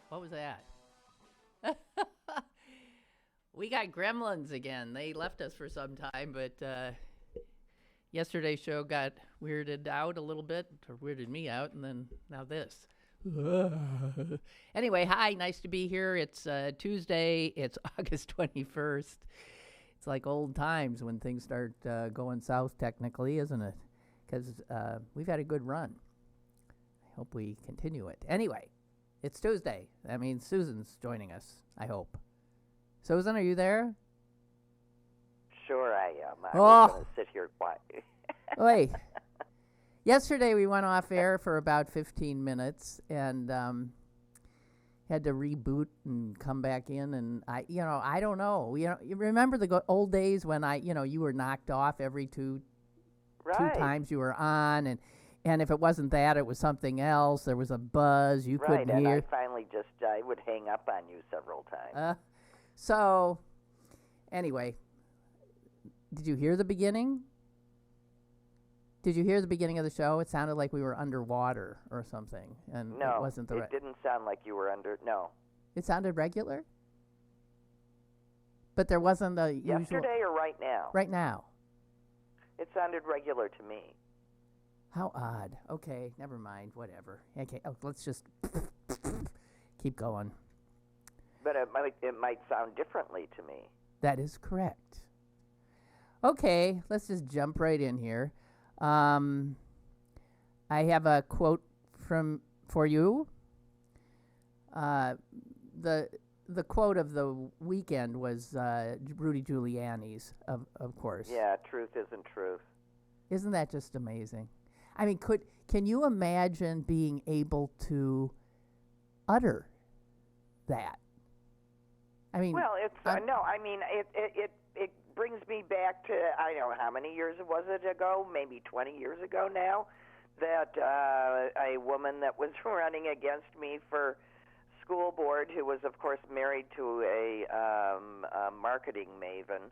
What was that? We got gremlins again. They left us for some time, but yesterday's show got weirded out a little bit, or weirded me out, and then now this. Anyway, hi, nice to be here. It's Tuesday. It's August 21st. It's like old times when things start going south, technically, isn't it? Because we've had a good run. I hope we continue it. Anyway, it's Tuesday. That means Susan's joining us, I hope. Susan, are you there? Sure I am. I was going to sit here quiet. Wait. Yesterday we went off air for about 15 minutes and had to reboot and come back in. And I don't know. You remember the old days when you were knocked off every two times you were on, and if it wasn't that, it was something else. There was a buzz you couldn't hear. And I finally I would hang up on you several times. So, anyway, did you hear the beginning? Did you hear the beginning of the show? It sounded like we were underwater or something, and no, it wasn't it didn't sound like you were under. No, it sounded regular, but there wasn't the usual. Yesterday or right now? Right now. It sounded regular to me. How odd. Okay, never mind. Whatever. Okay, let's just keep going. But it might sound differently to me. That is correct. Okay, let's just jump right in here. I have a quote for you. The quote of the weekend was Rudy Giuliani's, of course. Yeah, truth isn't truth. Isn't that just amazing? I mean, can you imagine being able to utter that? I mean, well, it's no. I mean, it brings me back to, I don't know how many years was it ago, maybe 20 years ago now, that a woman that was running against me for school board, who was of course married to a marketing maven,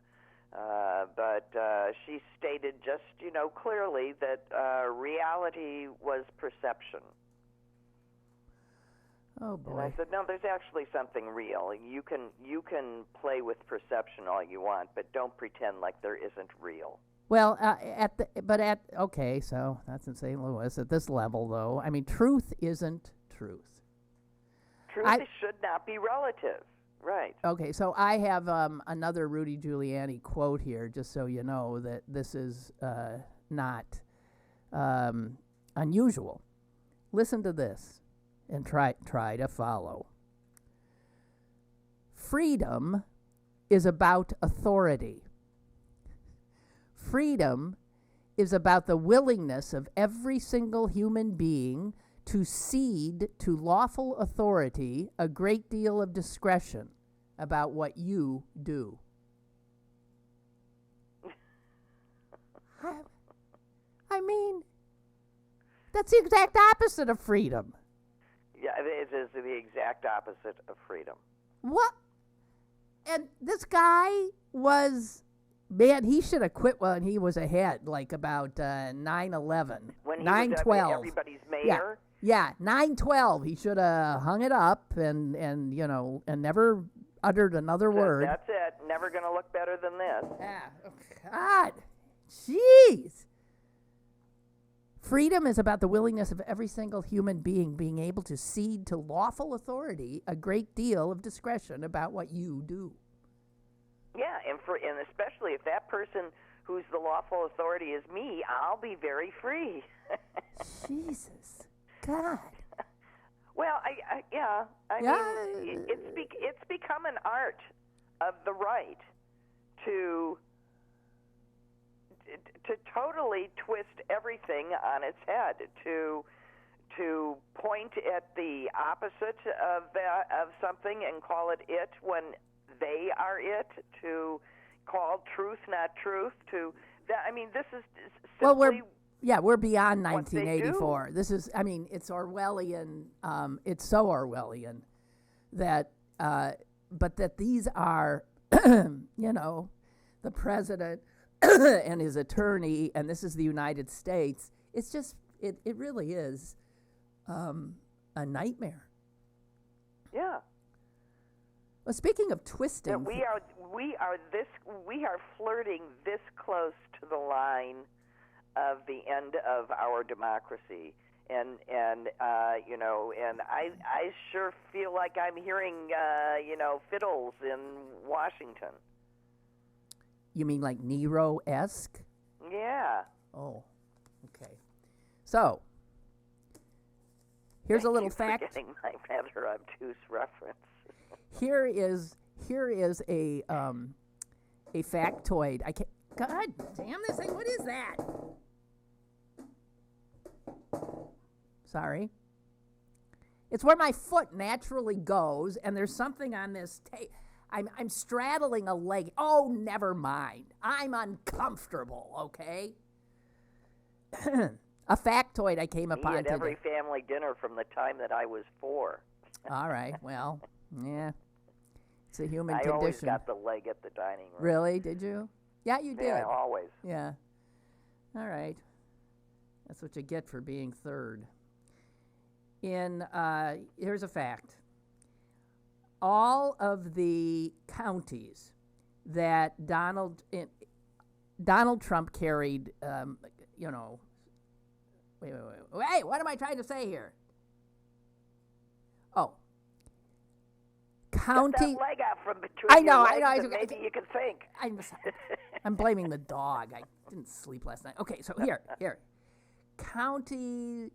but she stated just clearly that reality was perception. Oh boy! And I said, no, there's actually something real. You can play with perception all you want, but don't pretend like there isn't real. Well, okay, so that's in St. Louis. At this level, though, I mean, truth isn't truth. Truth should not be relative, right? Okay, so I have another Rudy Giuliani quote here, just so you know that this is not unusual. Listen to this. And try to follow. Freedom is about authority. Freedom is about the willingness of every single human being to cede to lawful authority a great deal of discretion about what you do. I mean, that's the exact opposite of freedom. Yeah, it is the exact opposite of freedom. What? And this guy was, man, he should have quit when he was ahead, like about 9/11. When he 9/12. was everybody's mayor? Yeah, 9/12. He should have hung it up and never uttered another word. That's it. Never going to look better than this. Yeah. God. Jeez. Freedom is about the willingness of every single human being able to cede to lawful authority a great deal of discretion about what you do. Yeah, and especially if that person who's the lawful authority is me, I'll be very free. Jesus, God. Well, I mean, it's become an art of the right to totally twist everything on its head, to point at the opposite of something and call it when they are it, to call truth not truth, I mean, this is simply we're beyond 1984. This is, I mean, it's Orwellian. It's so Orwellian that but that these are the president and his attorney, and this is the United States. It's just, it really is a nightmare. Yeah. Well, speaking of That twisting, we are flirting this close to the line of the end of our democracy, and I sure feel like I'm hearing fiddles in Washington. you mean like Nero-esque? Yeah. Oh, okay. So, here's a little Thank you fact. for getting my rather obtuse reference. Here is a factoid. I can't. God damn this thing! What is that? Sorry. It's where my foot naturally goes, and there's something on this tape. I'm straddling a leg. Oh, never mind. I'm uncomfortable. Okay. A factoid I came upon Me at today. every family dinner from the time that I was 4. All right. Well, yeah. It's a human I condition. always got the leg at the dining room. Really? Did you? Yeah, you did. Yeah, always. Yeah. All right. That's what you get for being third. Here's a fact. All of the counties that Donald Trump carried, wait, what am I trying to say here? Oh. County. Get that leg out from between I know. your legs and maybe you can think. I'm blaming the dog. I didn't sleep last night. Okay, so here. Counties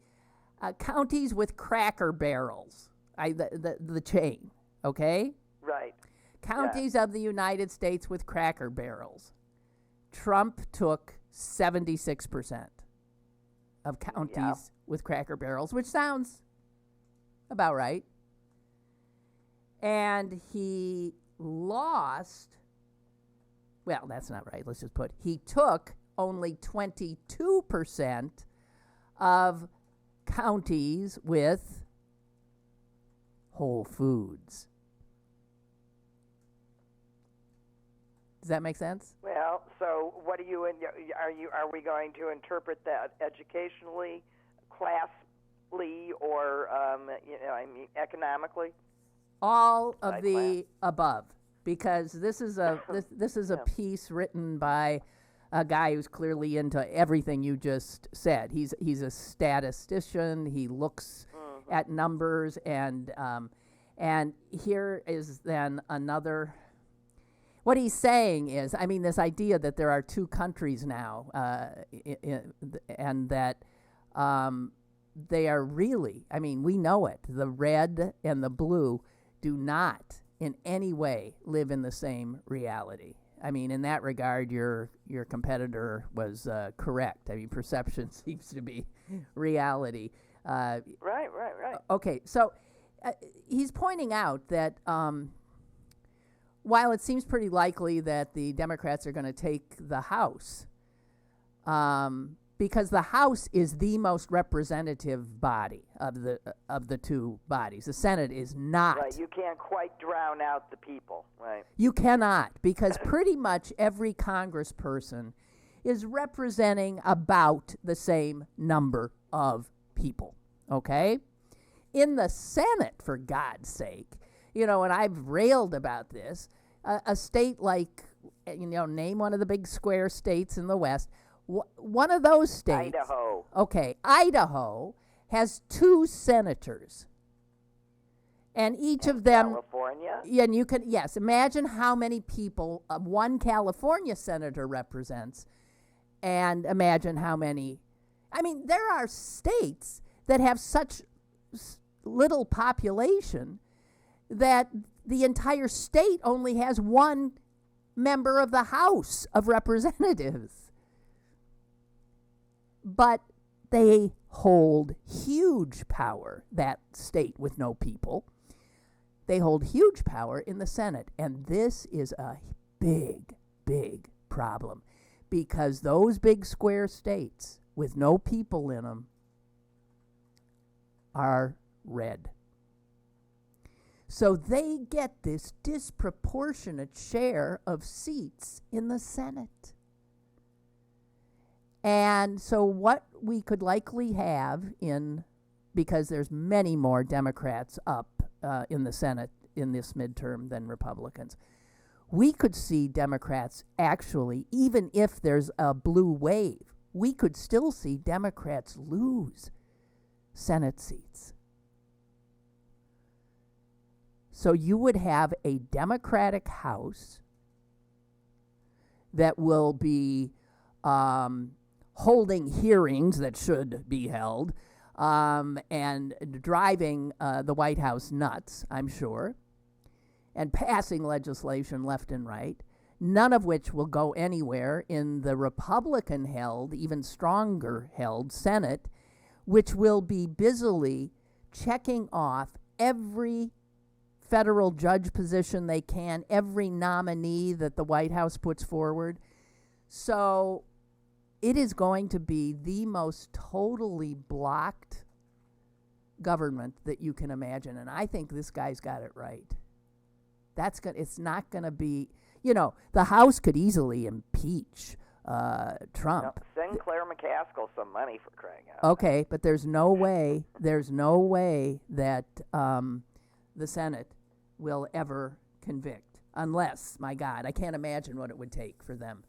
with Cracker Barrels. The chain. Okay. Right. Counties of the United States with Cracker Barrels. Trump took 76% of counties with Cracker Barrels, which sounds about right. And he lost, well, that's not right. Let's just put, he took only 22% of counties with Whole Foods. Does that make sense? Well, so what are we going to interpret that educationally, classly, or economically? All of the above, because this is a piece written by a guy who's clearly into everything you just said. He's a statistician. He looks at numbers, and here is then another. What he's saying is, this idea that there are two countries now, and that they are really, we know it. The red and the blue do not in any way live in the same reality. In that regard, your competitor was correct. Perception seems to be reality. Right. Okay, so he's pointing out that while it seems pretty likely that the Democrats are going to take the House, because the House is the most representative body of the two bodies. The Senate is not. Right, you can't quite drown out the people, right? You cannot, because pretty much every congressperson is representing about the same number of people, okay? In the Senate, for God's sake, and I've railed about this, a state like, name one of the big square states in the West. One of those states, Idaho. Okay, Idaho has 2 senators, and each of them. California. Yeah, and you can imagine how many people one California senator represents, and imagine how many. There are states that have such little population that the entire state only has 1 member of the House of Representatives. But they hold huge power, that state with no people. They hold huge power in the Senate. And this is a big, big problem, because those big square states with no people in them are red. So they get this disproportionate share of seats in the Senate. And so what we could likely have because there's many more Democrats up in the Senate in this midterm than Republicans. We could see Democrats actually, even if there's a blue wave, we could still see Democrats lose Senate seats. So you would have a Democratic House that will be holding hearings that should be held and driving the White House nuts, I'm sure, and passing legislation left and right, none of which will go anywhere in the Republican-held, even stronger-held Senate, which will be busily checking off every federal judge position they can, every nominee that the White House puts forward. So it is going to be the most totally blocked government that you can imagine, and I think this guy's got it right. It's not going to be, the House could easily impeach Trump. No, send Claire McCaskill some money for crying out. Okay, but there's no way that the Senate will ever convict, unless, my God, I can't imagine what it would take for them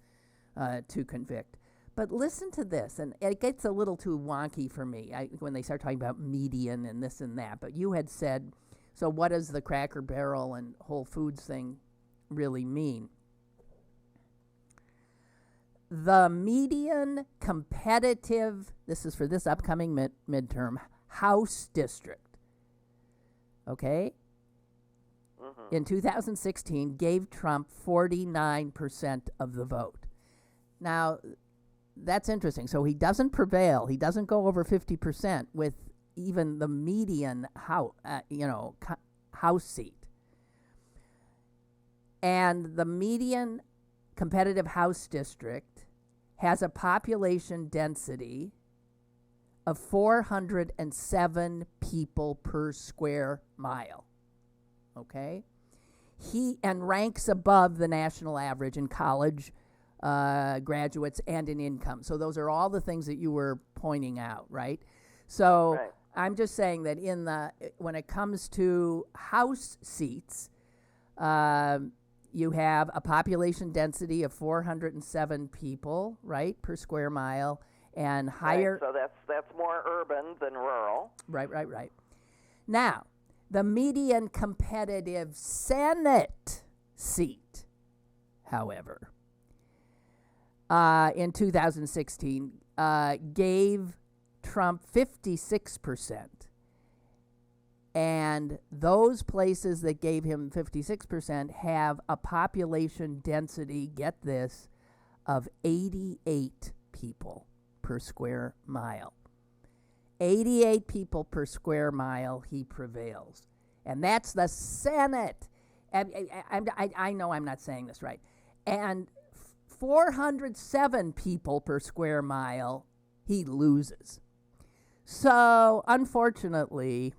to convict. But listen to this, and it gets a little too wonky for me when they start talking about median and this and that. But you had said, so what does the Cracker Barrel and Whole Foods thing really mean? The median competitive, this is for this upcoming midterm, House district, okay, in 2016 gave Trump 49% of the vote. Now, that's interesting. So he doesn't prevail. He doesn't go over 50% with even the median house seat. And the median competitive House district has a population density of 407 people per square mile. Okay? And ranks above the national average in college graduates and in income. So those are all the things that you were pointing out, right? So right. I'm just saying that when it comes to House seats, you have a population density of 407 people, right, per square mile, and higher. Right, so that's more urban than rural. Right. Now, the median competitive Senate seat, however, in 2016 gave Trump 56%. And those places that gave him 56% have a population density, get this, of 88 people per square mile. 88 people per square mile, he prevails. And that's the Senate. I know I'm not saying this right. And 407 people per square mile, he loses. So, unfortunately,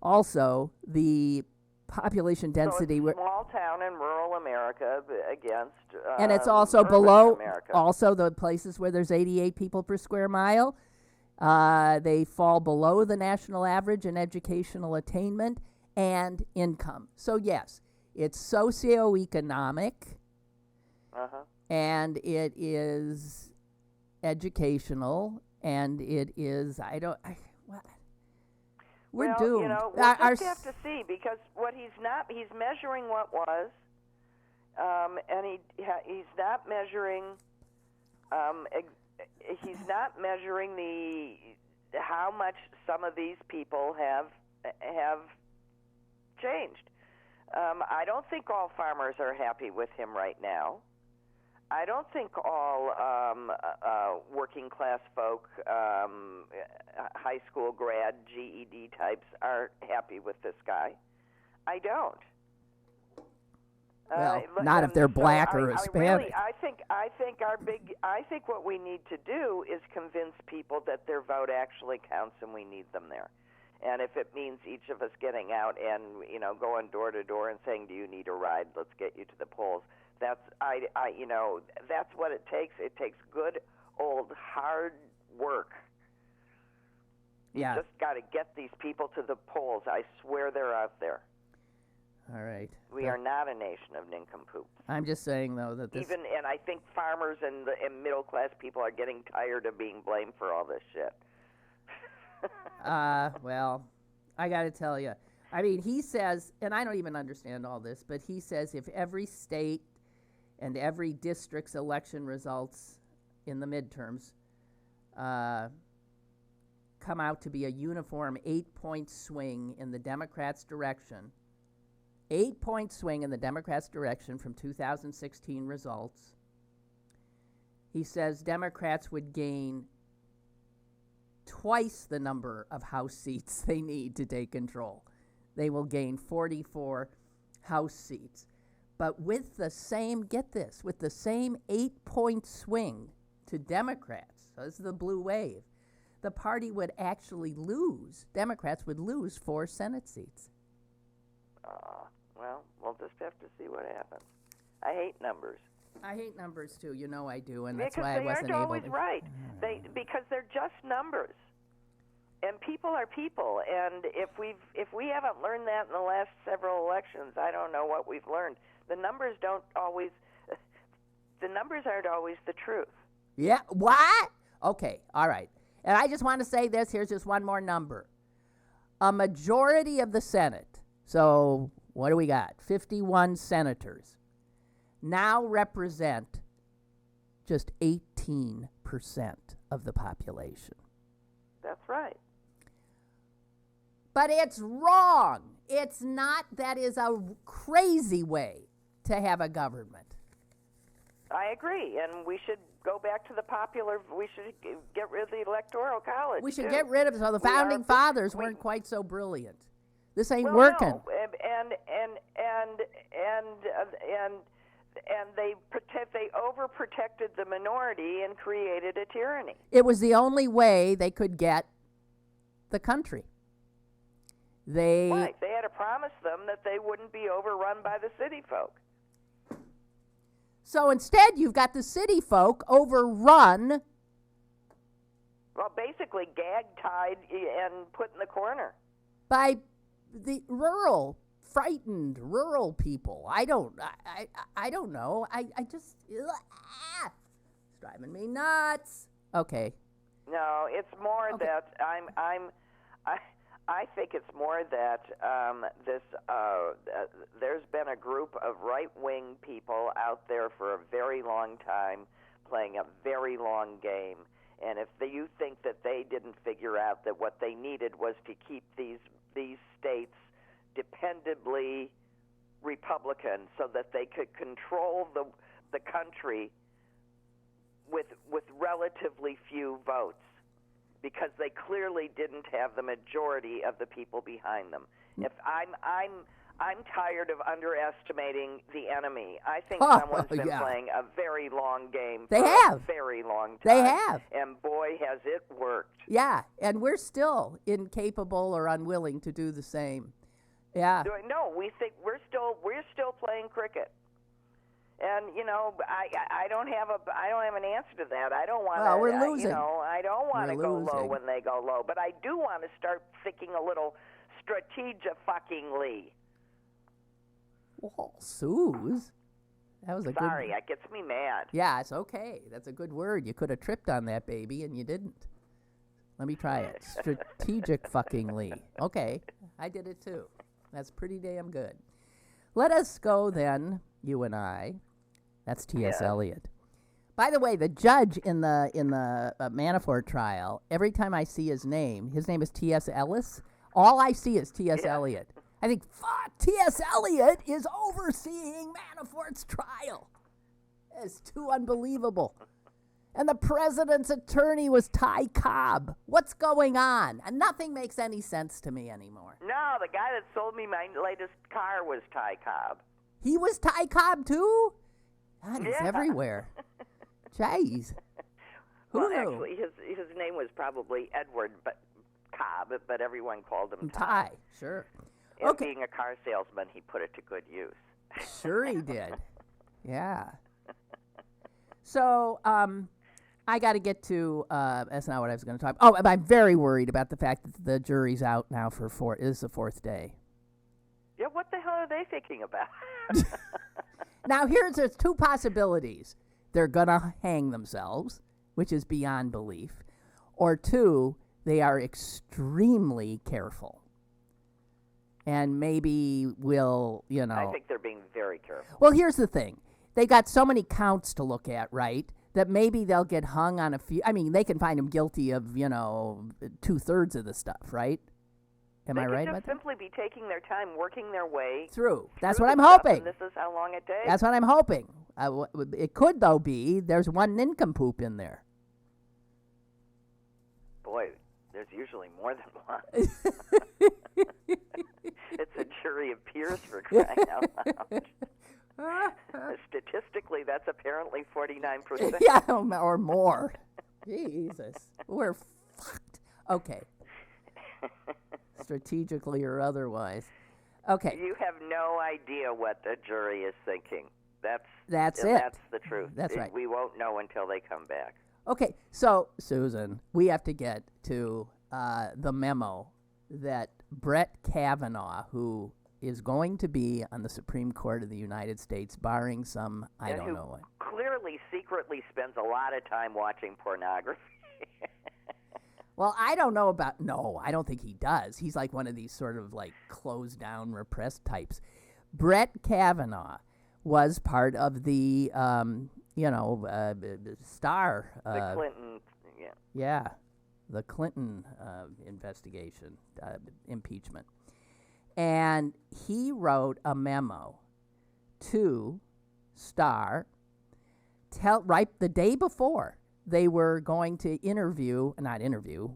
also, the population density. So it's small town in rural America against. And it's also below, America. Also the places where there's 88 people per square mile. They fall below the national average in educational attainment and income. So, yes, it's socioeconomic, and it is educational, and it is, we're doomed. We'll just have to see, because he's measuring what was, and he's not measuring, how much some of these people have changed. I don't think all farmers are happy with him right now. I don't think all working class folk, high school grad, GED types are happy with this guy. I don't. Well, not if they're black or Hispanic. I think what we need to do is convince people that their vote actually counts and we need them there. And if it means each of us getting out and going door to door and saying, "Do you need a ride? Let's get you to the polls." That's what it takes. It takes good old hard work. You Yeah. just got to get these people to the polls. I swear they're out there. All right. We are not a nation of nincompoops. I'm just saying, though, that this... And I think farmers and middle-class people are getting tired of being blamed for all this shit. Well, I got to tell you. I mean, he says, and I don't even understand all this, but he says if every state and every district's election results in the midterms come out to be a uniform 8-point swing in the Democrats' direction, 8-point swing in the Democrats' direction from 2016 results, he says Democrats would gain twice the number of House seats they need to take control. They will gain 44 House seats. But with the same, get this, with the same 8-point swing to Democrats, so this is the blue wave, the party would actually lose, Democrats would lose 4 Senate seats. Well, we'll just have to see what happens. I hate numbers. I hate numbers too, you know I do, and that's Because why I wasn't they able aren't always to. right. Because they're just numbers. And people are people, and if we haven't learned that in the last several elections, I don't know what we've learned. The numbers aren't always the truth. Yeah, what? Okay, all right. And I just want to say this, here's just one more number. A majority of the Senate, so what do we got? 51 senators, now represent just 18% of the population. That's right. But it's wrong. It's not. That is a crazy way to have a government. I agree, and we should go back to the popular. We should get rid of the electoral college. We should too. get rid of it. So the founding fathers weren't quite so brilliant. This ain't Well, working. no, and they overprotected the minority and created a tyranny. It was the only way they could get the country. Right. They had to promise them that they wouldn't be overrun by the city folk. So instead, you've got the city folk overrun. Well, basically gagged, tied, and put in the corner. By the frightened rural people. I don't know. I just, it's driving me nuts. Okay. No, it's more that I think it's more that there's been a group of right-wing people out there for a very long time playing a very long game. And if you think that they didn't figure out that what they needed was to keep these states dependably Republican so that they could control the country with relatively few votes, because they clearly didn't have the majority of the people behind them. If I'm tired of underestimating the enemy. I think someone's been playing a very long game for a very long time. They have. And boy, has it worked. Yeah, and we're still incapable or unwilling to do the same. Yeah. No, we think we're still playing cricket. And I don't have an answer to that. I don't want to. Well, we're losing. I don't want to go low losing. when they go low, but I do want to start thinking a little strategic-fuckingly. Well, Suze, that was a good. Sorry, that gets me mad. Yeah, it's okay. That's a good word. You could have tripped on that baby, and you didn't. Let me try it. Strategic-fuckingly. Okay, I did it too. That's pretty damn good. Let us go then, you and I. That's T.S. Eliot. By the way, the judge in the Manafort trial, every time I see his name is T.S. Ellis. All I see is T.S. Eliot. I think, fuck, T.S. Eliot is overseeing Manafort's trial. It's too unbelievable. And the president's attorney was Ty Cobb. What's going on? And nothing makes any sense to me anymore. No, the guy that sold me my latest car was Ty Cobb. He was Ty Cobb, too? God, he's everywhere. Jeez. Who Well, knew? actually, his name was probably Edward Cobb, but everyone called him Ty. Ty, sure. And Okay. being a car salesman, he put it to good use. Sure he did. Yeah. So, I got to get to. That's not what I was going to talk. Oh, I'm very worried about the fact that the jury's out now for is the fourth day. Yeah, what the hell are they thinking about? Now, there's two possibilities. They're going to hang themselves, which is beyond belief. Or two, they are extremely careful. And maybe will, I think they're being very careful. Well, here's the thing. They got so many counts to look at, right, that maybe they'll get hung on a few. I mean, they can find them guilty of, 2/3 of the stuff, right? Am I right about that? They could just simply be taking their time, working their way through. That's through what I'm the stuff, hoping. and this is how long it takes. That's what I'm hoping. It could, though, be there's one nincompoop in there. Boy, there's usually more than one. It's a jury of peers, for crying out loud. Statistically, that's apparently 49%. Yeah, or more. Jesus. We're fucked. Okay. Strategically or otherwise. Okay. You have no idea what the jury is thinking. That's it. That's the truth. That's right. We won't know until they come back. Okay, so, Susan, we have to get to the memo that Brett Kavanaugh, who is going to be on the Supreme Court of the United States, barring some, I don't know what. Clearly, secretly spends a lot of time watching pornography. Well, I don't know about, no, I don't think he does. He's like one of these sort of like closed down, repressed types. Brett Kavanaugh was part of the, star. The Clinton, yeah. Yeah, the Clinton investigation, impeachment. And he wrote a memo to Starr, right the day before they were going to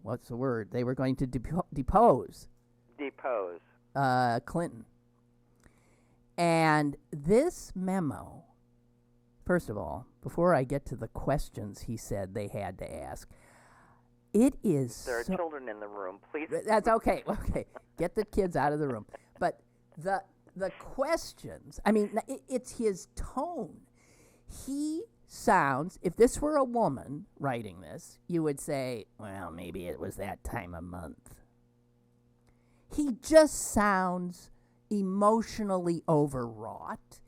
what's the word? They were going to depose Clinton. And this memo, first of all, before I get to the questions he said they had to ask, it is... There are children in the room, please. That's okay. Okay, get the kids out of the room. But the questions, I mean, it's his tone. He sounds, if this were a woman writing this, you would say, well, maybe it was that time of month. He just sounds emotionally overwrought.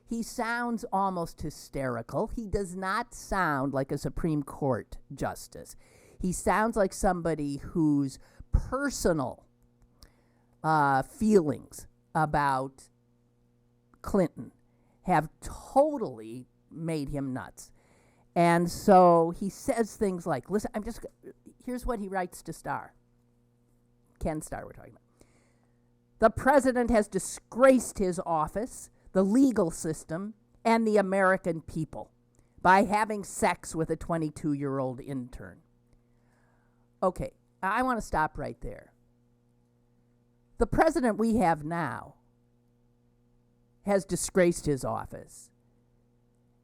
He sounds almost hysterical. He does not sound like a Supreme Court justice. He sounds like somebody whose personal feelings about Clinton have totally made him nuts. And so he says things like, listen, here's what he writes to Starr. Ken Starr, we're talking about. The president has disgraced his office, the legal system, and the American people by having sex with a 22-year-old intern. Okay, I want to stop right there. The president we have now has disgraced his office,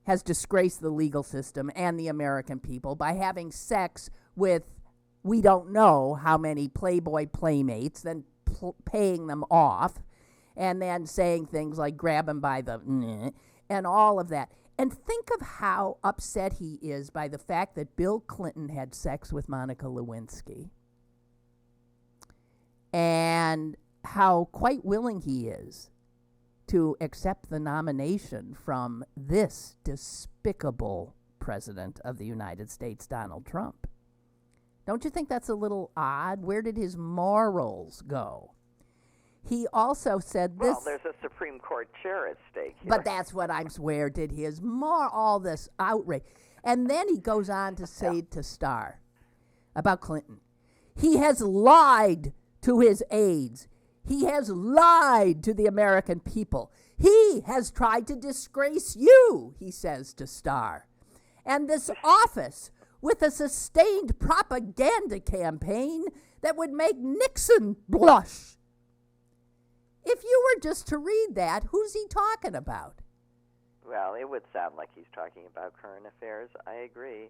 has disgraced the legal system and the American people by having sex with we don't know how many Playboy playmates, then paying them off, and then saying things like grab him by the and all of that. And think of how upset he is by the fact that Bill Clinton had sex with Monica Lewinsky, and how quite willing he is to accept the nomination from this despicable president of the United States, Donald Trump. Don't you think that's a little odd? Where did his morals go? He also said this... Well, there's a Supreme Court chair at stake here. But that's what I'm... Where did his all this outrage... And then he goes on to say to Starr about Clinton, he has lied to his aides. He has lied to the American people. He has tried to disgrace you, he says to Starr. And this office... with a sustained propaganda campaign that would make Nixon blush. If you were just to read that, who's he talking about? Well, it would sound like he's talking about current affairs. I agree.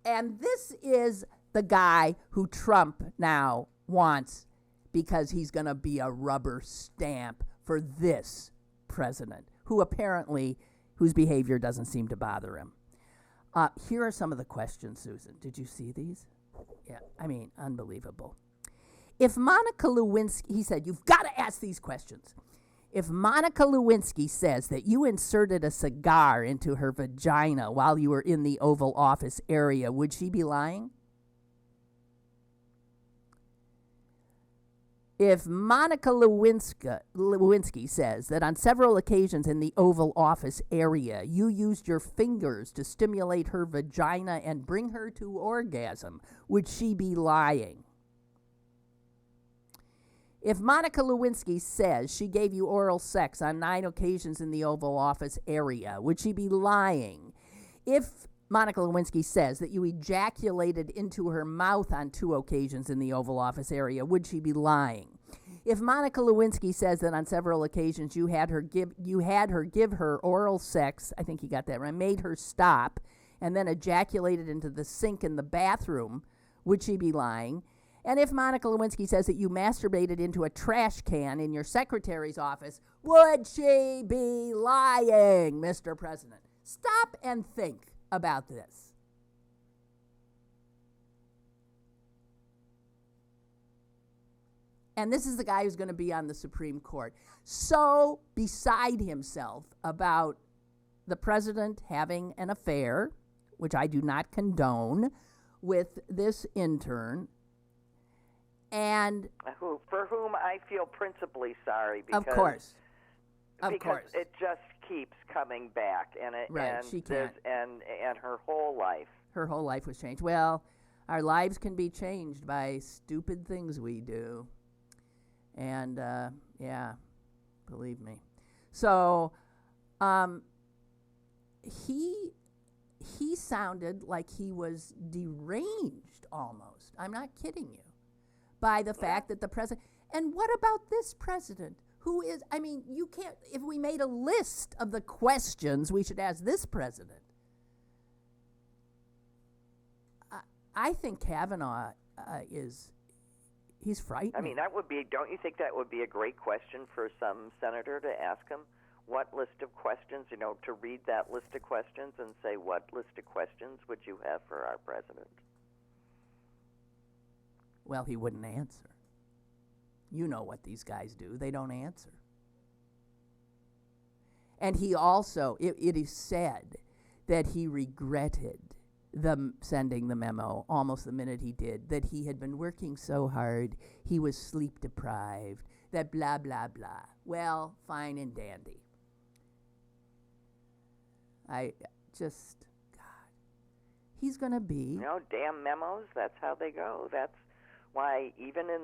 And this is the guy who Trump now wants because he's going to be a rubber stamp for this president, whose behavior doesn't seem to bother him. Here are some of the questions, Susan. Did you see these? Yeah, I mean, unbelievable. If Monica Lewinsky, he said, you've got to ask these questions. If Monica Lewinsky says that you inserted a cigar into her vagina while you were in the Oval Office area, would she be lying? If Monica Lewinsky says that on several occasions in the Oval Office area, you used your fingers to stimulate her vagina and bring her to orgasm, would she be lying? If Monica Lewinsky says she gave you oral sex on 9 occasions in the Oval Office area, would she be lying? If Monica Lewinsky says that you ejaculated into her mouth on 2 occasions in the Oval Office area, would she be lying? If Monica Lewinsky says that on several occasions you had her give her oral sex, I think you got that right, made her stop, and then ejaculated into the sink in the bathroom, would she be lying? And if Monica Lewinsky says that you masturbated into a trash can in your secretary's office, would she be lying, Mr. President? Stop and think about this. And this is the guy who's going to be on the Supreme Court. So beside himself about the president having an affair, which I do not condone, with this intern, and for whom I feel principally sorry, because of course, it just keeps coming back, and she can't, and her whole life was changed. Well, our lives can be changed by stupid things we do, and yeah, believe me. So, he sounded like he was deranged almost. I'm not kidding you. By the fact that the president, and what about this president, who is, I mean, you can't, if we made a list of the questions we should ask this president, I think Kavanaugh he's frightening. I mean, don't you think that would be a great question for some senator to ask him? What list of questions, to read that list of questions and say, what list of questions would you have for our president? Well, he wouldn't answer. You know what these guys do. They don't answer. And he also, it is said that he regretted sending the memo almost the minute he did, that he had been working so hard, he was sleep deprived, that blah, blah, blah. Well, fine and dandy. He's going to be. Damn memos, that's how they go. That's why even in,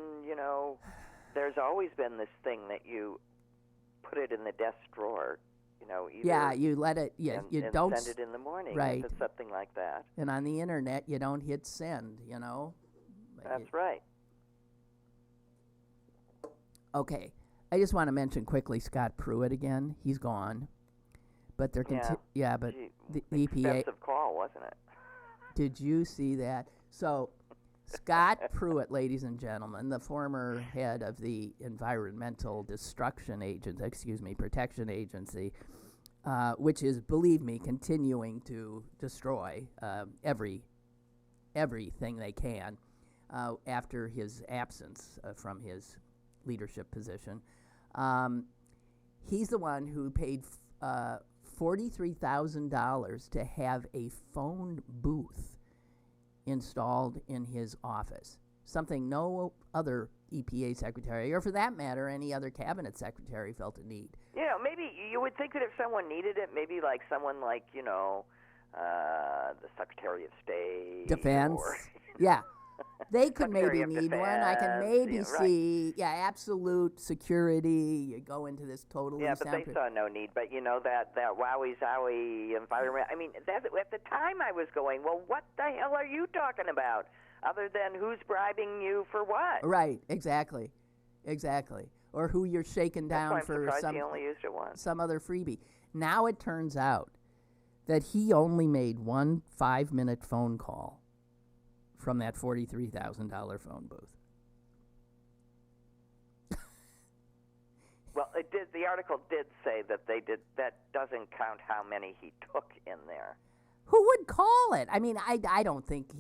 there's always been this thing that you put it in the desk drawer, either you let it, you don't send it in the morning, right. If it's something like that. And on the internet, you don't hit send, That's right. Okay, I just want to mention quickly Scott Pruitt again. He's gone, but they're but the EPA. Expensive call, wasn't it? Did you see that? So, Scott Pruitt, ladies and gentlemen, the former head of the Environmental Protection Agency, which is, believe me, continuing to destroy everything they can after his absence from his leadership position. He's the one who paid $43,000 to have a phone booth installed in his office, something no other EPA secretary, or for that matter, any other cabinet secretary felt a need. Maybe you would think that if someone needed it, maybe like someone like, the Secretary of State. Defense. Yeah. They could maybe need one. I can maybe see, absolute security. You go into this totally. Yeah, but they saw no need. But that wowie zowie environment. I mean, at the time I was going, well, what the hell are you talking about? Other than who's bribing you for what? Right. Exactly. Or who you're shaking down for he only used it once. Some other freebie. Now it turns out that he only made one 5-minute phone call from that $43,000 phone booth. Well, it did. The article did say that they did. That doesn't count how many he took in there. Who would call it? I mean, I don't think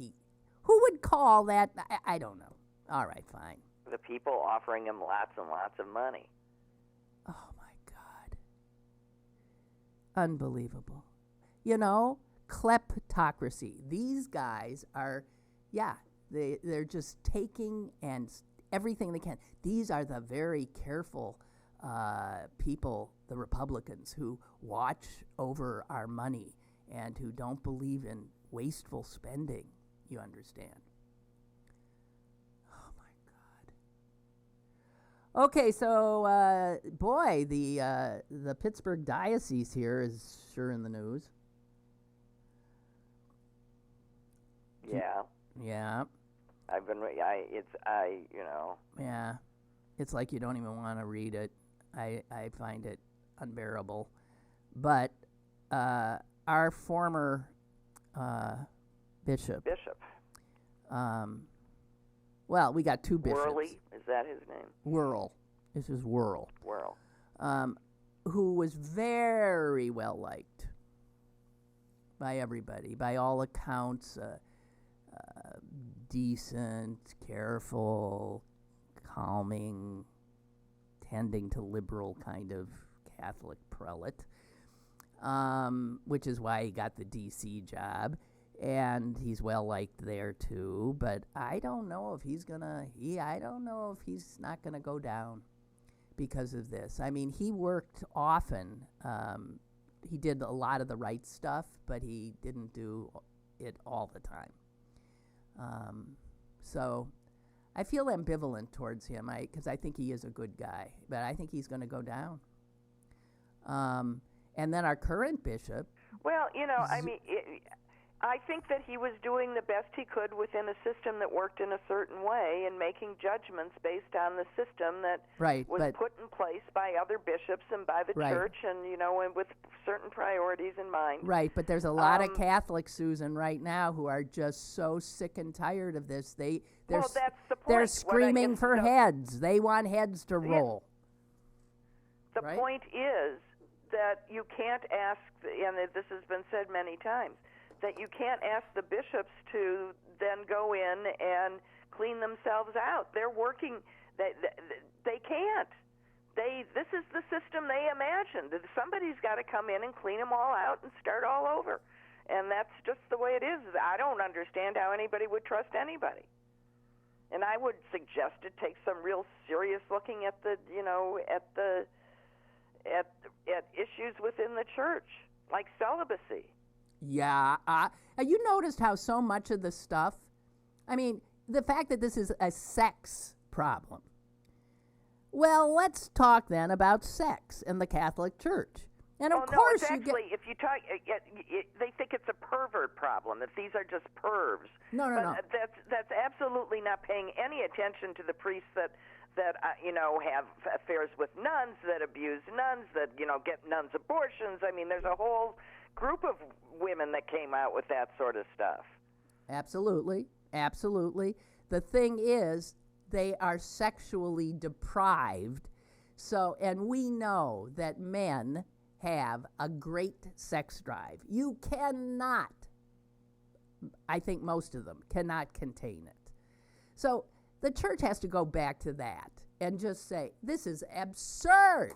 who would call that? I don't know. All right, fine. The people offering him lots and lots of money. Oh, my God. Unbelievable. You know, kleptocracy. These guys are, they're just taking and everything they can. These are the very careful people, the Republicans, who watch over our money and who don't believe in wasteful spending, you understand. Oh, my God. Okay, so, boy, the Pittsburgh Diocese here is sure in the news. Yeah. Yeah. Yeah. It's like you don't even want to read it. I find it unbearable. But our former bishop. Well, we got two bishops. Worley, is that his name? Whirl. This is Whirl. Whirl. Who was very well liked by everybody, by all accounts. Decent, careful, calming, tending to liberal kind of Catholic prelate, which is why he got the D.C. job, and he's well liked there too. But I don't know if he's not gonna go down because of this. I mean, he worked often. He did a lot of the right stuff, but he didn't do it all the time. So I feel ambivalent towards him because I think he is a good guy, but I think he's going to go down. And then our current bishop. Well, I think that he was doing the best he could within a system that worked in a certain way and making judgments based on the system that was put in place by other bishops and by the church and with certain priorities in mind. Right, but there's a lot of Catholics, Susan, right now who are just so sick and tired of this. They're that's the point. They're screaming for heads. They want heads to roll. The point is that you can't ask, and this has been said many times, that you can't ask the bishops to then go in and clean themselves out. They're working. They can't. This is the system they imagined. Somebody's got to come in and clean them all out and start all over. And that's just the way it is. I don't understand how anybody would trust anybody. And I would suggest it takes some real serious looking at the issues within the church, like celibacy. Yeah. You noticed how so much of the stuff, I mean, the fact that this is a sex problem. Well, let's talk then about sex in the Catholic Church. And of course, no, it's actually, if you talk, they think it's a pervert problem, that these are just pervs. No. That's absolutely not paying any attention to the priests that have affairs with nuns, that abuse nuns, that get nuns abortions. I mean, there's a whole group of women that came out with that sort of stuff. Absolutely. The thing is, they are sexually deprived. So, and we know that men have a great sex drive. You cannot, I think most of them cannot contain it. So the church has to go back to that and just say, this is absurd.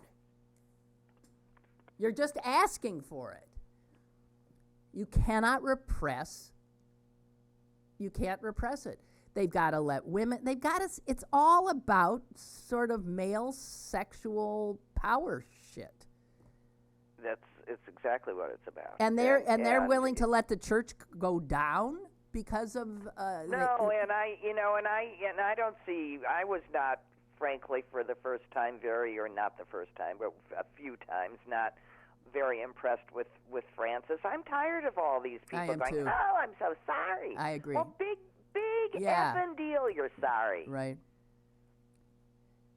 You're just asking for it. You cannot repress. You can't repress it. They've got to let women, it's all about sort of male sexual power shit. It's exactly what it's about. And they're willing to let the church go down because of I don't see. I was not, frankly, for the first time not the first time, but a few times, not very impressed with Francis. I'm tired of all these people going, too. "Oh, I'm so sorry." I agree. Well, big effing deal. You're sorry, right?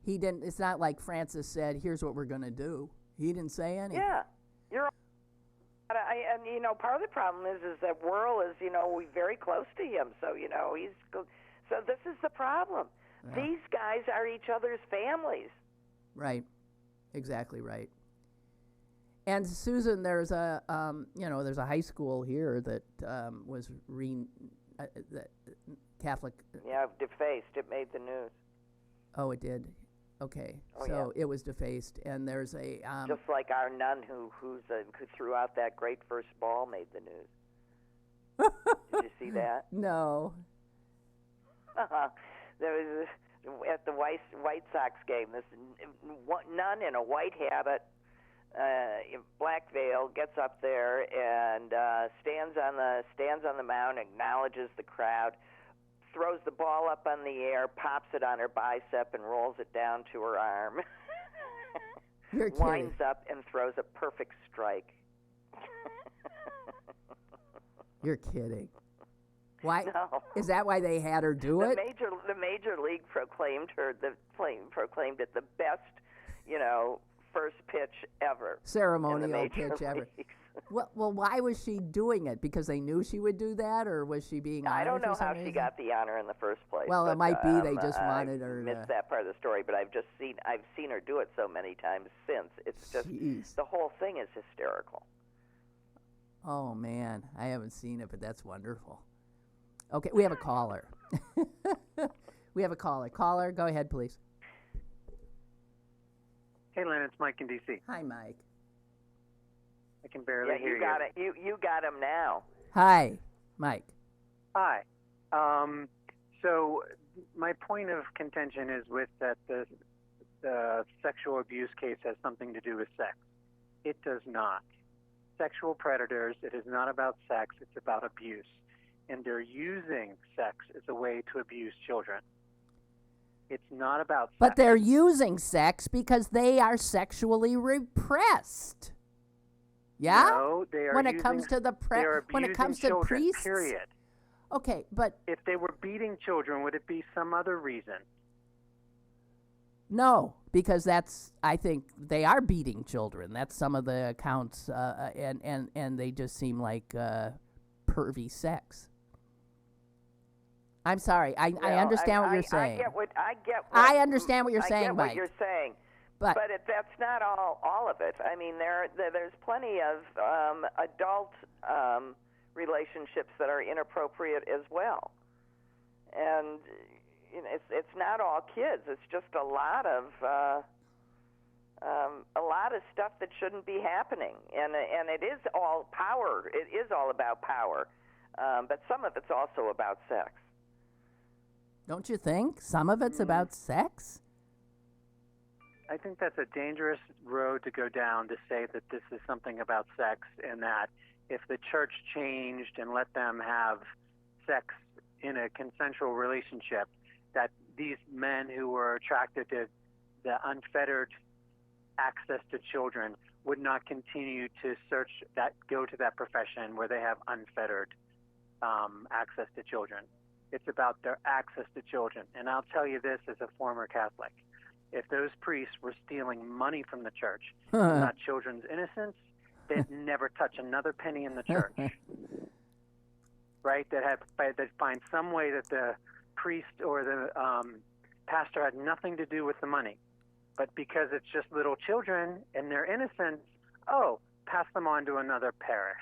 He didn't. It's not like Francis said, "Here's what we're going to do." He didn't say anything. Yeah, you're. Part of the problem is that Whirl is, we're very close to him, so so this is the problem. Yeah. These guys are each other's families. Right, exactly right. And Susan, there's a there's a high school here that was that Catholic. Yeah, defaced. It made the news. Oh, it did. Okay, Oh, so it was defaced, and there's a just like our nun who threw out that great first ball made the news. Did you see that? No. There was at the White Sox game. This nun in a white habit, black veil, gets up there and stands on the mound, acknowledges the crowd, throws the ball up on the air, pops it on her bicep, and rolls it down to her arm. You're kidding. Winds up and throws a perfect strike. You're kidding. Why? No. Is that why they had her do it? The major league proclaimed it the best, first pitch ever. Ceremonial pitch ever. Well, why was she doing it? Because they knew she would do that, or was she being honored? I don't know for some how she reason? got the honor in the first place. Well, but, it might be they just wanted her. I missed that part of the story, but I've seen her do it so many times since. It's just the whole thing is hysterical. Oh man, I haven't seen it, but that's wonderful. Okay, we have a caller. Caller, go ahead, please. Hey, Lynn, it's Mike in D.C. Hi, Mike. I can barely hear you. You got it. You got him now. Hi, Mike. Hi. So my point of contention is with that the sexual abuse case has something to do with sex. It does not. Sexual predators, it is not about sex, it's about abuse. And they're using sex as a way to abuse children. It's not about sex. But they're using sex because they are sexually repressed. Yeah? No, they are when it comes to the when it comes to children, priests. period. Okay, but if they were beating children, would it be some other reason? No, because I think they are beating children. That's some of the accounts, and they just seem like pervy sex. I'm sorry. I understand what you're saying. I understand what you're saying, Mike. I get what you're saying. But that's not all of it. I mean, there's plenty of adult relationships that are inappropriate as well, and it's not all kids. It's just a lot of stuff that shouldn't be happening, and it is all power. It is all about power, but some of it's also about sex. Don't you think some of it's about sex? I think that's a dangerous road to go down to say that this is something about sex, and that if the church changed and let them have sex in a consensual relationship, that these men who were attracted to the unfettered access to children would not continue to go to that profession where they have unfettered access to children. It's about their access to children. And I'll tell you this as a former Catholic. If those priests were stealing money from the church, not children's innocence, they'd never touch another penny in the church. Right? They'd find some way that the priest or the pastor had nothing to do with the money. But because it's just little children and they're innocent, pass them on to another parish.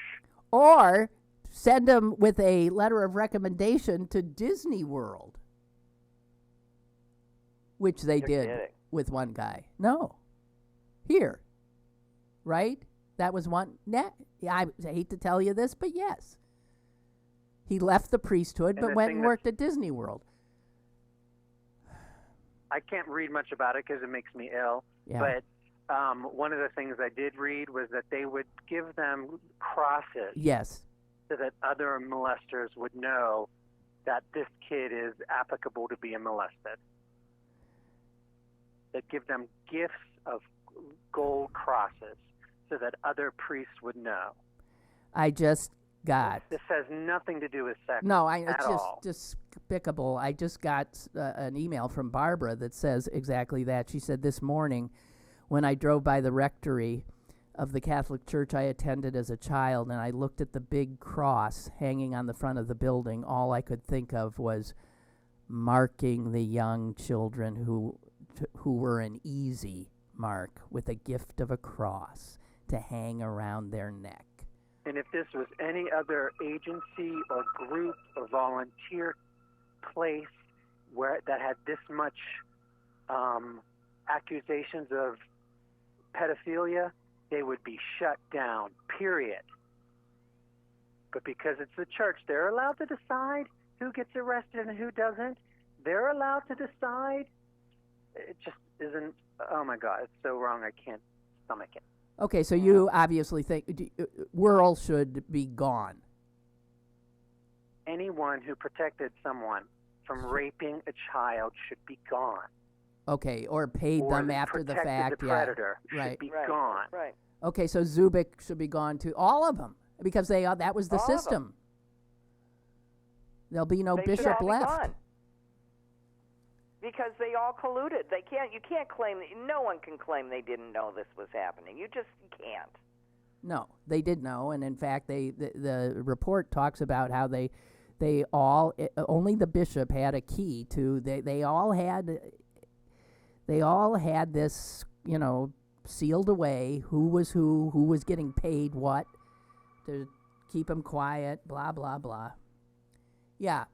Or send them with a letter of recommendation to Disney World, which they did with one guy. No. Here. Right? That was one. I hate to tell you this, but yes. He left the priesthood but went and worked at Disney World. I can't read much about it because it makes me ill. Yeah. But one of the things I did read was that they would give them crosses. Yes. So that other molesters would know that this kid is applicable to be molested. That give them gifts of gold crosses so that other priests would know. I just got... This has nothing to do with sex. No, it's just despicable. I just got an email from Barbara that says exactly that. She said this morning when I drove by the rectory of the Catholic Church I attended as a child and I looked at the big cross hanging on the front of the building, all I could think of was marking the young children who were an easy mark with a gift of a cross to hang around their neck. And if this was any other agency or group or volunteer place where that had this much accusations of pedophilia, they would be shut down, period. But because it's the church, they're allowed to decide who gets arrested and who doesn't. They're allowed to decide. It just isn't, oh my God, it's so wrong, I can't stomach it. Okay, so you obviously think Whirl should be gone. Anyone who protected someone from raping a child should be gone. Okay, or paid Or them after the fact. The predator should be gone. Right. Okay, so Zubik should be gone too. All of them, because that was the All of system. There'll be no They should bishop all be left. gone. Because they all colluded. You can't claim, no one can claim they didn't know this was happening. You just can't. No, they did know, and in fact, the report talks about how they all, only the bishop had a key to, they all had this, sealed away, who was getting paid what, to keep them quiet, blah, blah, blah. Yeah,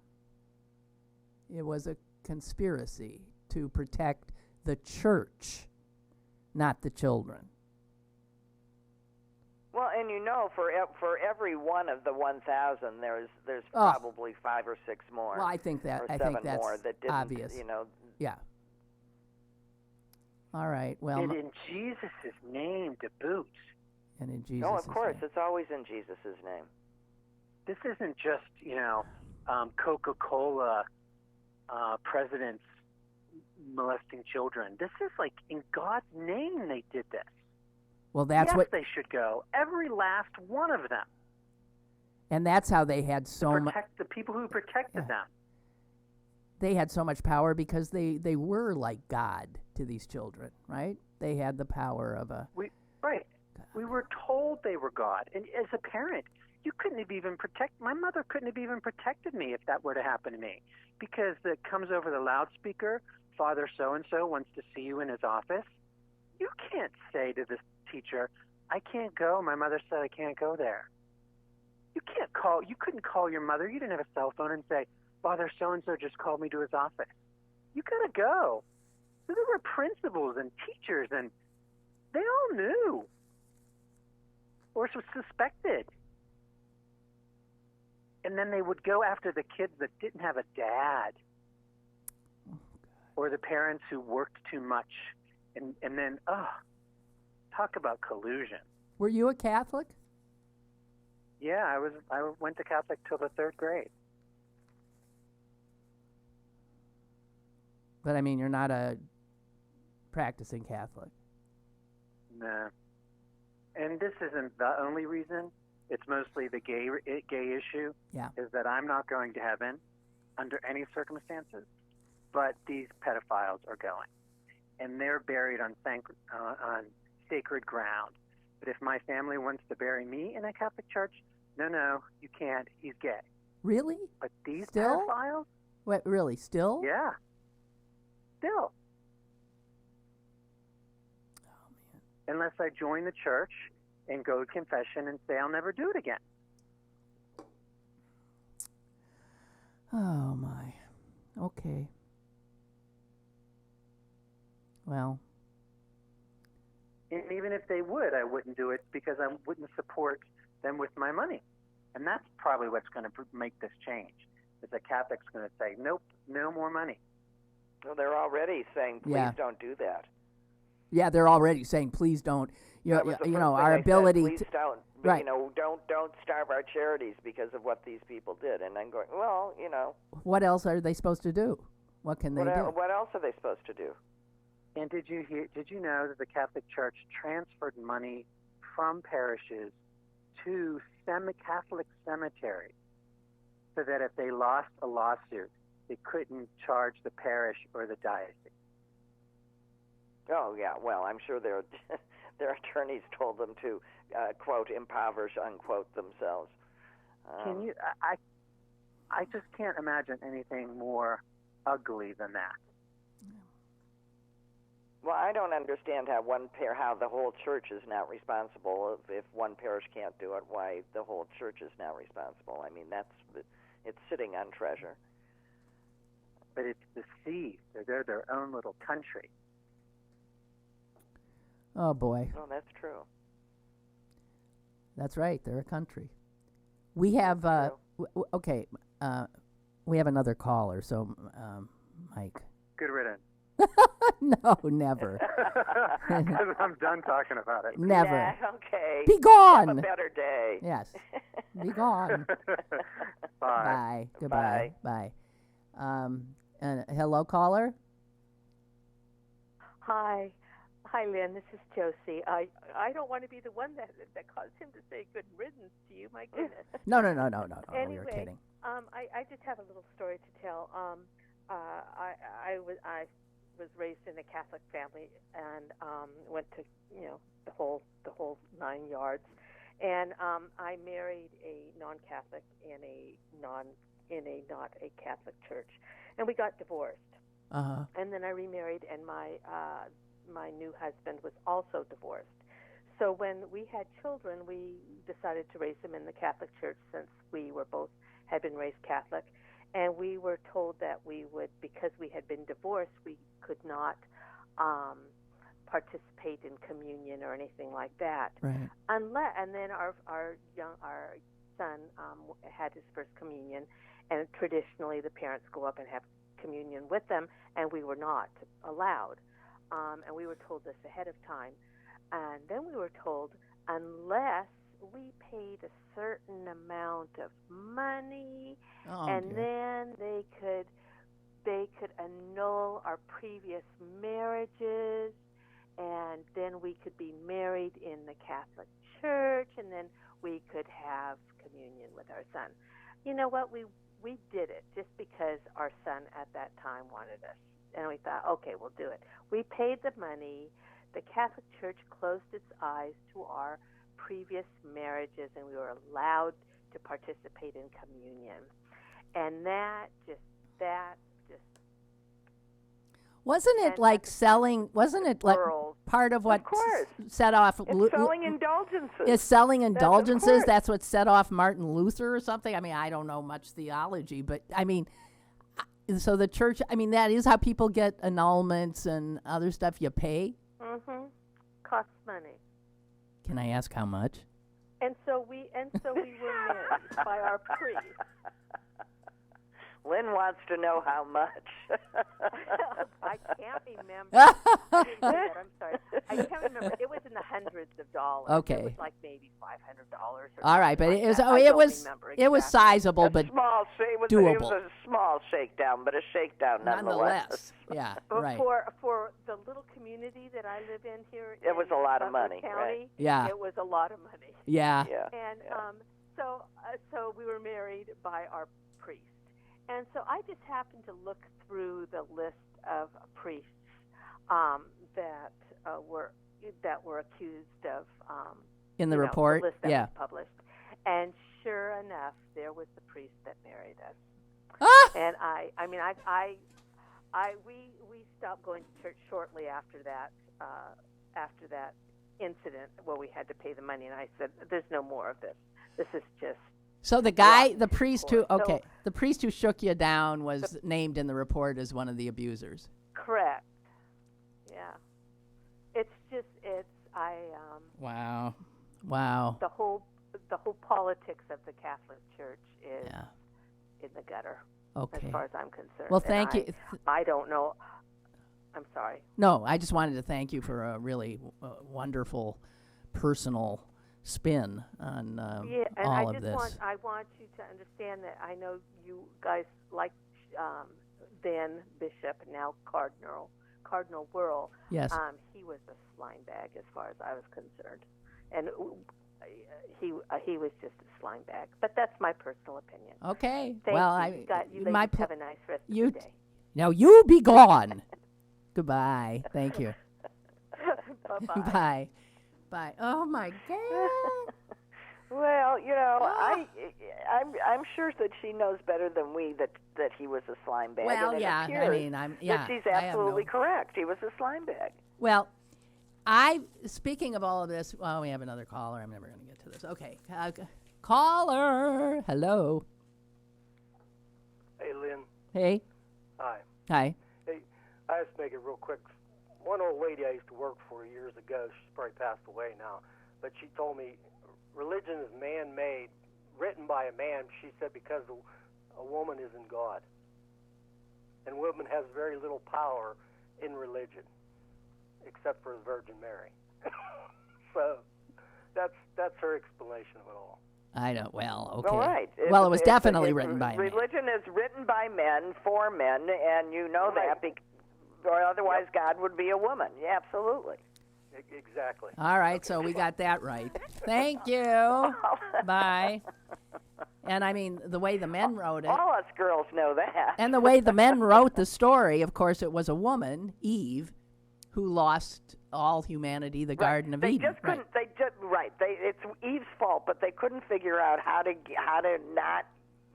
it was a conspiracy to protect the church, not the children. Well, and for every one of the 1,000, there's probably 5 or 6 more. Well, I think that's more that didn't, obvious. Yeah. All right. Well, and in Jesus' name to boot. And in Jesus' of course, name. it's always in Jesus' name. This isn't just Coca-Cola presidents molesting children. This is like in God's name they did this. Well, that's yes, what they should go. Every last one of them. And that's how they had so much. Protect the people who protected them. They had so much power because they were like God to these children, right? They had the power of a. Right. We were told they were God, and as a parent, you couldn't have even my mother couldn't have even protected me if that were to happen to me, because it comes over the loudspeaker. Father so-and-so wants to see you in his office. You can't say to this teacher, I can't go. My mother said I can't go there. You couldn't call your mother. You didn't have a cell phone and say, Father so-and-so just called me to his office. You gotta go. So there were principals and teachers, and they all knew or suspected. And then they would go after the kids that didn't have a dad. Or the parents who worked too much. And then, talk about collusion. Were you a Catholic? Yeah, I went to Catholic till the 3rd grade. But I mean, you're not a practicing Catholic. No. And this isn't the only reason. It's mostly the gay issue. Yeah. Is that I'm not going to heaven under any circumstances. But these pedophiles are going, and they're buried on sacred ground. But if my family wants to bury me in a Catholic church, no, you can't. He's gay. Really? But these still? pedophiles? What? Really? Still? Yeah. Still. Oh man. Unless I join the church and go to confession and say I'll never do it again. Oh my. Okay. Well. And even if they would, I wouldn't do it because I wouldn't support them with my money. And that's probably what's going to make this change. Is the Catholic's going to say, nope, no more money. Well, they're already saying, please don't do that. Yeah, they're already saying, please don't. Our ability to don't, right. Don't starve our charities because of what these people did. And I'm going, well, What else are they supposed to do? What can they do? What else are they supposed to do? And did you know that the Catholic Church transferred money from parishes to Catholic cemeteries so that if they lost a lawsuit, they couldn't charge the parish or the diocese? Oh, yeah. Well, I'm sure their attorneys told them to, quote, impoverish, unquote, themselves. Can you? I just can't imagine anything more ugly than that. Well, I don't understand how how the whole church is now responsible. If one parish can't do it, why the whole church is now responsible? I mean, it's sitting on treasure. But it's the sea. They're their own little country. Oh boy. No, that's true. That's right. They're a country. We have okay. We have another caller. So, Mike. Good riddance. No, never. 'Cause I'm done talking about it. Never. Yeah, okay. Be gone. Have a better day. Yes. Be gone. Bye. Bye. Goodbye. Bye. And hello, caller. Hi, Lynn. This is Josie. I don't want to be the one that caused him to say good riddance to you. My goodness. No. Anyway, We were kidding. I just have a little story to tell. I was raised in a Catholic family and went to the whole 9 yards, and I married a non-Catholic in a not a Catholic church, and we got divorced. And then I remarried, and my new husband was also divorced. So when we had children, we decided to raise them in the Catholic Church since we were both had been raised Catholic. And we were told that we would, because we had been divorced, we could not participate in communion or anything like that. Right. And then our son had his first communion, and traditionally the parents go up and have communion with them, and we were not allowed. And we were told this ahead of time. And then we were told unless we paid a certain amount of money, then they could annul our previous marriages, and then we could be married in the Catholic Church, and then we could have communion with our son. You know what? We did it just because our son at that time wanted us, and we thought, okay, we'll do it. We paid the money. The Catholic Church closed its eyes to our previous marriages, and we were allowed to participate in communion. And that just wasn't it like selling? Wasn't it like part of what set off? It's selling indulgences. Is selling indulgences? That's what set off Martin Luther or something. I mean, I don't know much theology, but I mean, so the church. I mean, that is how people get annulments and other stuff. You pay. Mm-hmm. Costs money. Can I ask how much? And so we were married by our priest. Lynn wants to know how much. I can't remember. I'm sorry. I can't remember. It was in the hundreds of dollars. Okay. It was like maybe $500. All right, but like it was sizable, but doable. It was a small shakedown, but a shakedown nonetheless. Yeah, but right. For the little community that I live in here, it was a lot of money, County, right? Yeah, it was a lot of money. Yeah. And so we were married by our priest. And so I just happened to look through the list of priests that were accused of in the report. The list that was published, and sure enough, there was the priest that married us. And we stopped going to church shortly after that incident where we had to pay the money, and I said, "There's no more of this. This is just." So the guy, the priest who shook you down was named in the report as one of the abusers. Correct. Yeah. Wow. The whole politics of the Catholic Church is in the gutter. Okay. As far as I'm concerned. Well, thank you. I don't know. I'm sorry. No, I just wanted to thank you for a really wonderful personal spin on all of this. I want you to understand that I know you guys like then Bishop, now Cardinal Wuerl. Yes. He was a slime bag as far as I was concerned, and he was just a slime bag. But that's my personal opinion. Okay. Thank you. You ladies have a nice rest of the day. Now you be gone. Goodbye. Thank you. Bye-bye. Bye. Bye. Oh my God. Well, I'm sure that she knows better than we that he was a slime bag. Well, and it yeah, appears that she's absolutely correct. He was a slime bag. Well, speaking of all of this, well, we have another caller. I'm never going to get to this. Okay, caller, hello. Hey, Lynn. Hey. Hi. Hi. Hey, I just make it real quick. One old lady I used to work for years ago, she's probably passed away now, but she told me religion is man-made, written by a man, she said, because a woman isn't God. And woman has very little power in religion, except for the Virgin Mary. So that's her explanation of it all. I don't. Well, okay. Well, right. It was definitely written by men. Religion is written by men for men, and you know that, or otherwise God would be a woman. Yeah, absolutely. Exactly. All right, so we got that right. Thank you. Bye. And I mean, the way the men wrote it. All us girls know that. And the way the men wrote the story, of course, it was a woman, Eve, who lost all humanity, the Garden of Eden. Just couldn't. It's Eve's fault, but they couldn't figure out how to not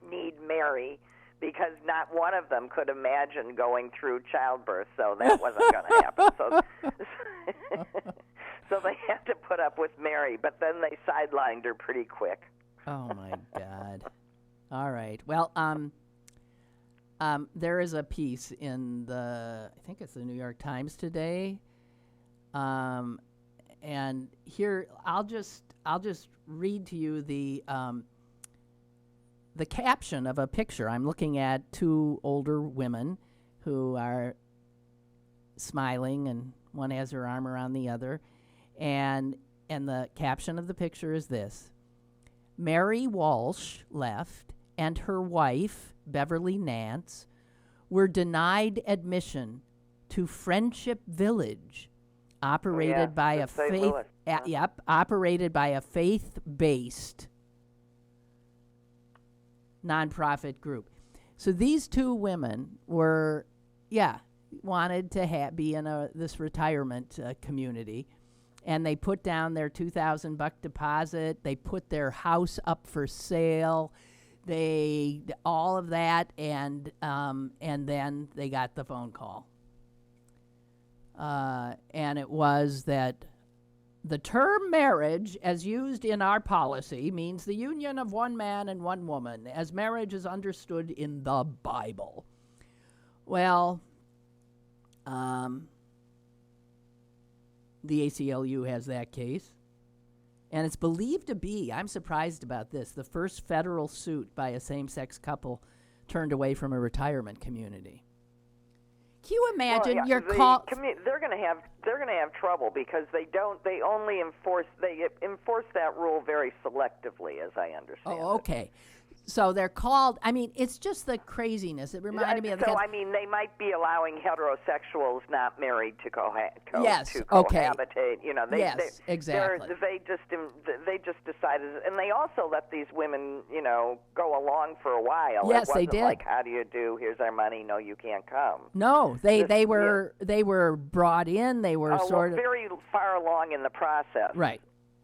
need Mary, because not one of them could imagine going through childbirth, so that wasn't going to happen. So they had to put up with Mary, but then they sidelined her pretty quick. Oh my God! All right. Well, there is a piece in I think it's the New York Times today, and here I'll just read to you the caption of a picture. I'm looking at two older women who are smiling, and one has her arm around the other, and the caption of the picture is this: Mary Walsh left, and her wife, Beverly Nance, were denied admission to Friendship Village, operated by a faith-based nonprofit group. So these two women were, wanted to be in this retirement community, and they put down their $2,000 deposit. They put their house up for sale. All of that, and then they got the phone call. And it was that the term marriage, as used in our policy, means the union of one man and one woman, as marriage is understood in the Bible. Well, the ACLU has that case. And it's believed to be, I'm surprised about this, the first federal suit by a same-sex couple turned away from a retirement community. Can you imagine they're going to have trouble because they only enforce that rule very selectively, as I understand. Oh, okay. So they're called, I mean, it's just the craziness. It reminded me of I mean, they might be allowing heterosexuals not married to cohabitate. You know, exactly. They just decided, and they also let these women, go along for a while. Yes, it they wasn't did. Like, how do you do? Here's our money. No, you can't come. No, they were brought in. They were very far along in the process. Right.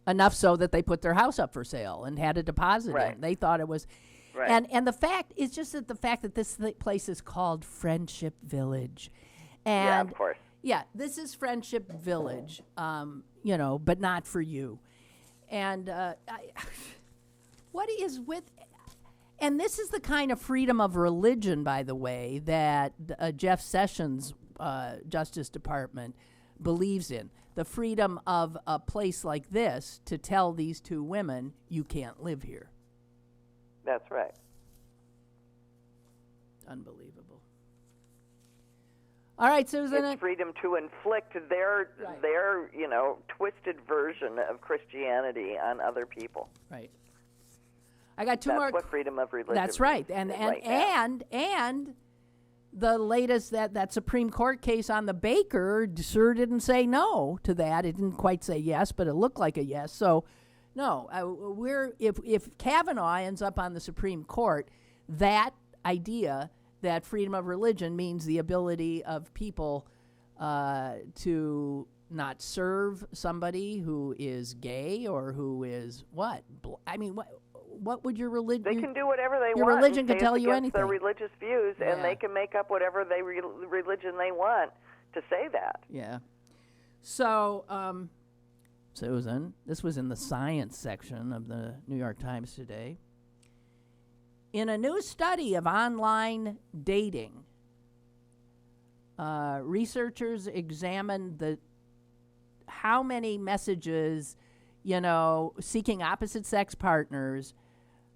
Enough so that they put their house up for sale and had a deposit in. They thought it was. Right. And the fact is just that the fact that this place is called Friendship Village. And yeah, of course. Yeah, this is Friendship Village, but not for you. And what is with... And this is the kind of freedom of religion, by the way, that Jeff Sessions' Justice Department believes in. The freedom of a place like this to tell these two women, you can't live here. That's right. Unbelievable. All right, Susan. It's freedom to inflict their twisted version of Christianity on other people. Right. I got two more. That's what freedom of religion. That's right. And the latest that Supreme Court case on the baker sure didn't say no to that. It didn't quite say yes, but it looked like a yes. So, no, if Kavanaugh ends up on the Supreme Court, that idea that freedom of religion means the ability of people to not serve somebody who is gay or who is what? I mean, what would your religion? They can do whatever they your want. religion and can say tell it's you against anything. Their religious views, Yeah. and they can make up whatever religion they want to say that. Yeah. So, Susan, this was in the science section of the New York Times today. In a new study of online dating, researchers examined how many messages, seeking opposite sex partners,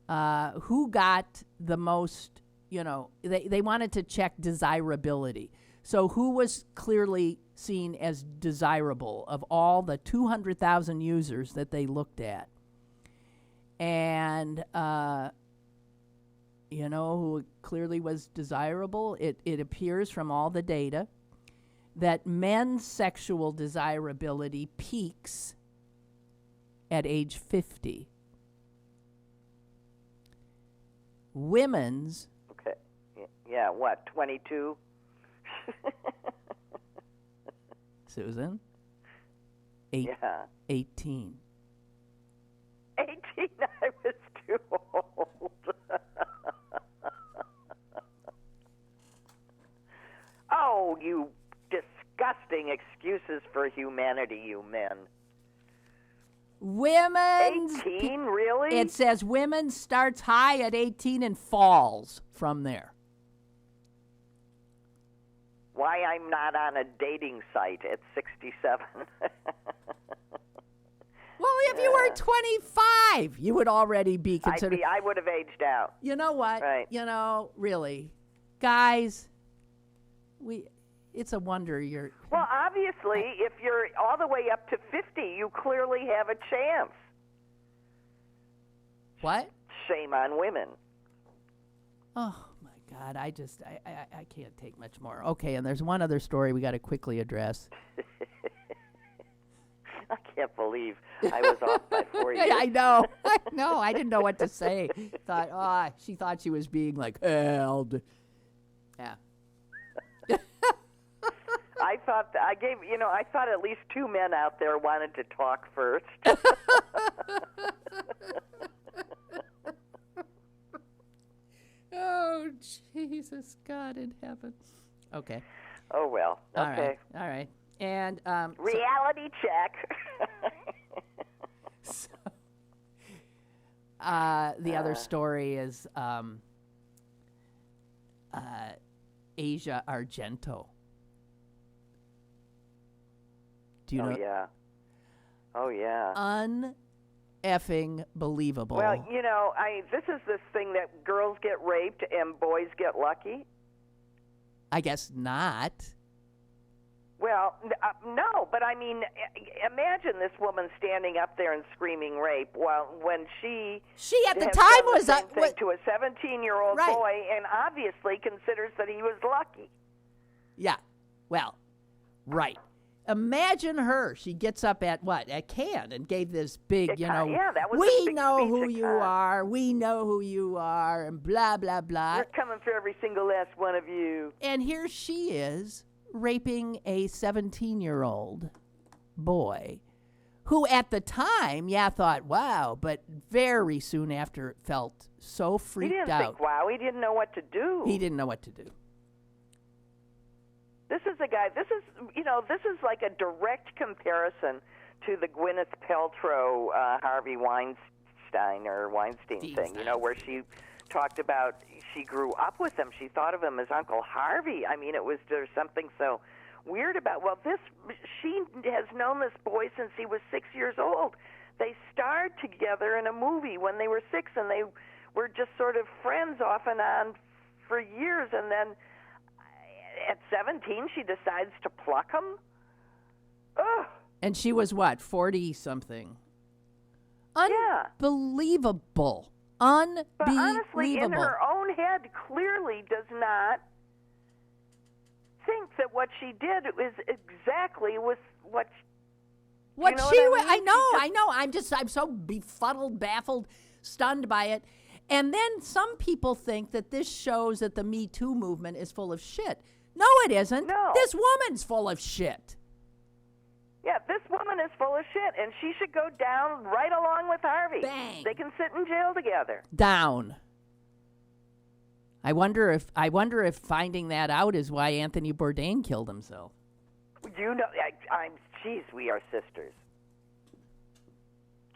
who got the most, they wanted to check desirability. So who was clearly seen as desirable of all the 200,000 users that they looked at? And, who clearly was desirable? It appears from all the data that men's sexual desirability peaks at age 50. Women's... Okay. Yeah, what, 22? Susan? Yeah. 18. 18, I was too old. Oh, you disgusting excuses for humanity, you men. Women's... 18, really? It says women starts high at 18 and falls from there. Why I'm not on a dating site at 67. Well, if you were 25, you would already be considered... I would have aged out. You know what? Right. Really. Guys, it's a wonder you're... Well, obviously, if you're all the way up to 50, you clearly have a chance. What? Shame on women. Oh, my God. I can't take much more. Okay, and there's one other story we got to quickly address. I can't believe I was off by 4 years. I know. I didn't know what to say. She thought she was being held. Yeah. I thought I thought at least two men out there wanted to talk first. Oh, Jesus, God in heaven. Okay. Oh well. Okay. All right. And reality check. The other story is Asia Argento. Do you know? Yeah. Oh yeah. Uneffing believable. Well, this is this thing that girls get raped and boys get lucky. I guess not. Well, no, but I mean, imagine this woman standing up there and screaming rape when she at the has time done was the same thing to a 17-year-old right. boy, and obviously considers that he was lucky. Yeah. Well, right. Imagine her. She gets up at Cannes and gave this big, yeah, that was we a big know speech who at you Cannes. are. We know who you are, and blah, blah, blah. We're coming for every single last one of you. And here she is raping a 17-year-old boy who at the time, thought, wow, but very soon after felt so freaked He didn't out. think, wow, he didn't know what to do. He didn't know what to do. This is a guy, this is like a direct comparison to the Gwyneth Paltrow, Harvey Weinstein thing, where she talked about she grew up with him. She thought of him as Uncle Harvey. I mean, there's something so weird about, she has known this boy since he was 6 years old. They starred together in a movie when they were 6, and they were just sort of friends off and on for years, and then at 17, she decides to pluck him? Ugh. And she was 40-something? Yeah. Unbelievable. Unbelievable. But honestly, in her own head, clearly does not think that what she did is exactly with what what you know she what I mean? I know. I'm so befuddled, baffled, stunned by it. And then some people think that this shows that the Me Too movement is full of shit. No, it isn't. No. This woman's full of shit. Yeah, this woman is full of shit, and she should go down right along with Harvey. Bang. They can sit in jail together. Down. I wonder if finding that out is why Anthony Bourdain killed himself. You know, geez, we are sisters.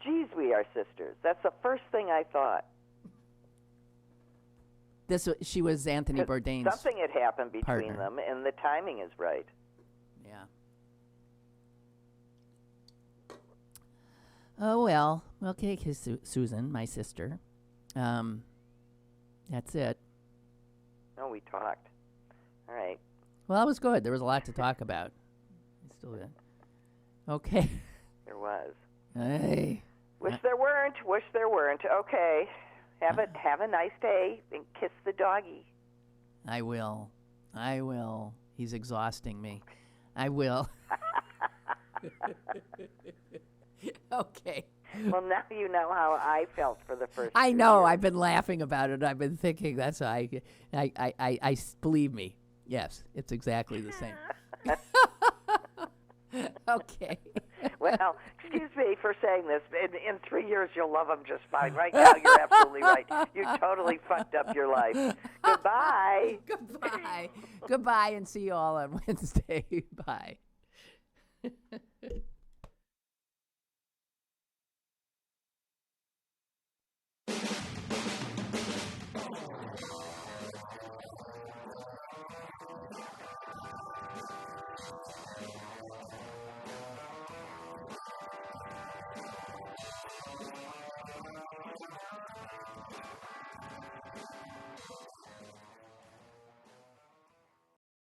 Geez, we are sisters. That's the first thing I thought. She was Anthony 'Cause Bourdain's something had happened between partner. them, and the timing is right. Yeah. Oh, well. Okay, Susan, my sister. That's it. No, we talked. All right. Well, that was good. There was a lot to talk about. It's still good. Okay. There was. Hey. Wish there weren't. Wish there weren't. Okay. Have a nice day and kiss the doggy. I will. He's exhausting me. I will. Okay. Well, now you know how I felt for the first. I 2 know. years. I've been laughing about it. I've been thinking. That's why I believe me. Yes, it's exactly the same. Okay. Well, excuse me for saying this. In 3 years, you'll love them just fine. Right now, you're absolutely right. You totally fucked up your life. Goodbye. Goodbye. Goodbye, and see you all on Wednesday. Bye.